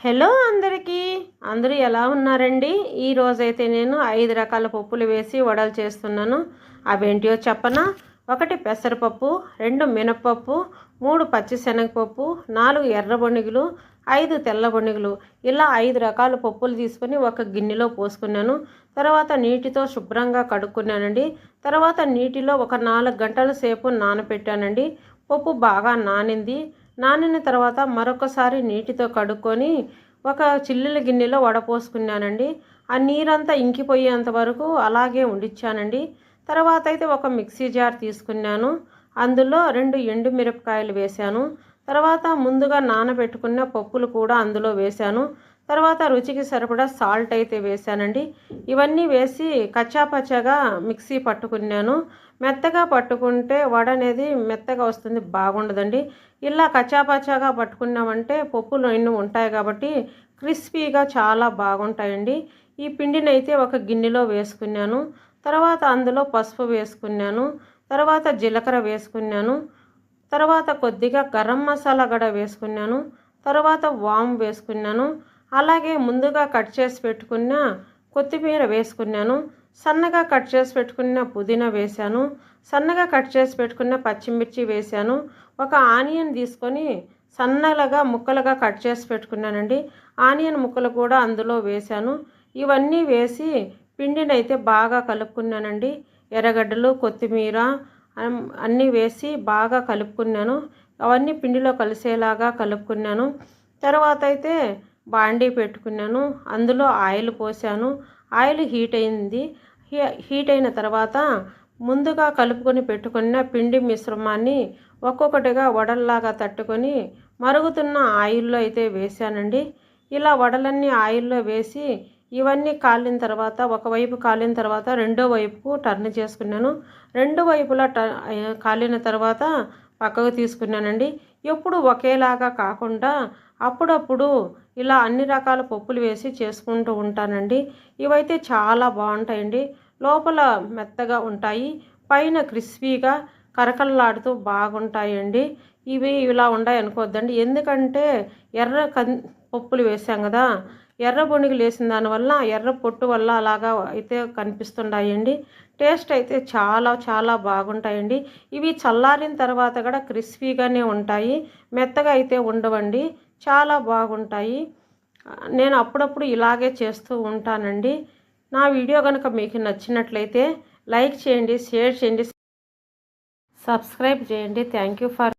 Hello అందరికీ, అందరూ ఎలా ఉన్నారండి? ఈరోజైతే నేను 5 రకాల పప్పులు వేసి వడలు చేస్తున్నాను. అవేంటియో చెప్పనా? 1 పెసరపప్పు, 2 మినపప్పు, 3 పచ్చిశనగపప్పు, 4 ఎర్ర బొనిగులు, 5 తెల్ల బొనిగులు. ఇలా 5 రకాల పప్పులు తీసుకొని ఒక గిన్నెలో పోసుకున్నాను. తర్వాత నీటితో శుభ్రంగా కడుక్కున్నానండి. తర్వాత నీటిలో ఒక 4 గంటల సేపు నానబెట్టానండి. పప్పు బాగా నానింది. నానిన తర్వాత మరొకసారి నీటితో కడుక్కొని ఒక చిల్లుల గిన్నెలో వడపోసుకున్నానండి. ఆ నీరంతా ఇంకిపోయేంత వరకు అలాగే ఉండిచ్చానండి. తర్వాత అయితే ఒక మిక్సీ జార్ తీసుకున్నాను. అందులో 2 ఎండుమిరపకాయలు వేశాను. తర్వాత ముందుగా నానబెట్టుకున్న పప్పులు కూడా అందులో వేశాను. తర్వాత రుచికి సరిపడా సాల్ట్ అయితే వేశానండి. ఇవన్నీ వేసి కచ్చాపచ్చాగా మిక్సీ పట్టుకున్నాను. మెత్తగా పట్టుకుంటే వడ అనేది మెత్తగా వస్తుంది, బాగుండదండి. ఇలా కచ్చాపచ్చాగా పట్టుకున్నామంటే పప్పులు ఎన్ని ఉంటాయి కాబట్టి క్రిస్పీగా చాలా బాగుంటాయండి. ఈ పిండిని అయితే ఒక గిన్నెలో వేసుకున్నాను. తర్వాత అందులో పసుపు వేసుకున్నాను. తర్వాత జీలకర్ర వేసుకున్నాను. తర్వాత కొద్దిగా గరం మసాలా కూడా వేసుకున్నాను. తర్వాత వాము వేసుకున్నాను. అలాగే ముందుగా కట్ చేసి పెట్టుకున్న కొత్తిమీర వేసుకున్నాను. సన్నగా కట్ చేసి పెట్టుకున్న పుదీనా వేశాను. సన్నగా కట్ చేసి పెట్టుకున్న పచ్చిమిర్చి వేశాను. ఒక ఆనియన్ తీసుకొని సన్నగా ముక్కలుగా కట్ చేసి పెట్టుకున్నానండి. ఆనియన్ ముక్కలు కూడా అందులో వేశాను. ఇవన్నీ వేసి పిండిని అయితే బాగా కలుపుకున్నానండి. ఎర్రగడ్డలు, కొత్తిమీర అన్నీ వేసి బాగా కలుపుకున్నాను. అవన్నీ పిండిలో కలిసేలాగా కలుపుకున్నాను. తర్వాత అయితే బాండీ పెట్టుకున్నాను. అందులో ఆయిల్ పోసాను. ఆయిల్ హీట్ అయింది. హీట్ అయిన తర్వాత ముందుగా కలుపుకొని పెట్టుకున్న పిండి మిశ్రమాన్ని ఒక్కొక్కటిగా వడల్లాగా తట్టుకొని మరుగుతున్న ఆయిల్లో అయితే వేసానండి. ఇలా వడలన్నీ ఆయిల్లో వేసి ఇవన్నీ కాలిన తర్వాత ఒకవైపు కాలిన తర్వాత రెండో వైపుకు టర్న్ చేసుకున్నాను. రెండు వైపులా కాలిన తర్వాత పక్కకు తీసుకున్నానండి. ఎప్పుడు ఒకేలాగా కాకుండా అప్పుడప్పుడు ఇలా అన్ని రకాల పప్పులు వేసి చేసుకుంటూ ఉంటానండి. ఇవైతే చాలా బాగుంటాయండి. లోపల మెత్తగా ఉంటాయి, పైన క్రిస్పీగా కరకరలాడుతూ బాగుంటాయండి. ఇవి ఇలా ఉంటాయి అనుకోవద్దండి, ఎందుకంటే ఎర్ర పప్పులు వేసాం కదా, ఎర్ర బొనిగులు వేసిన దానివల్ల ఎర్ర పొట్టు వల్ల అలాగా అయితే కనిపిస్తున్నాయండి. టేస్ట్ అయితే చాలా చాలా బాగుంటాయండి. ఇవి చల్లారిన తర్వాత కూడా క్రిస్పీగానే ఉంటాయి, మెత్తగా అయితే ఉండవండి, చాలా బాగుంటాయి. నేను అప్పుడప్పుడు ఇలాగే చేస్తూ ఉంటానండి. నా వీడియో కనుక మీకు నచ్చినట్లయితే లైక్ చేయండి, షేర్ చేయండి, సబ్స్క్రైబ్ చేయండి. Thank you for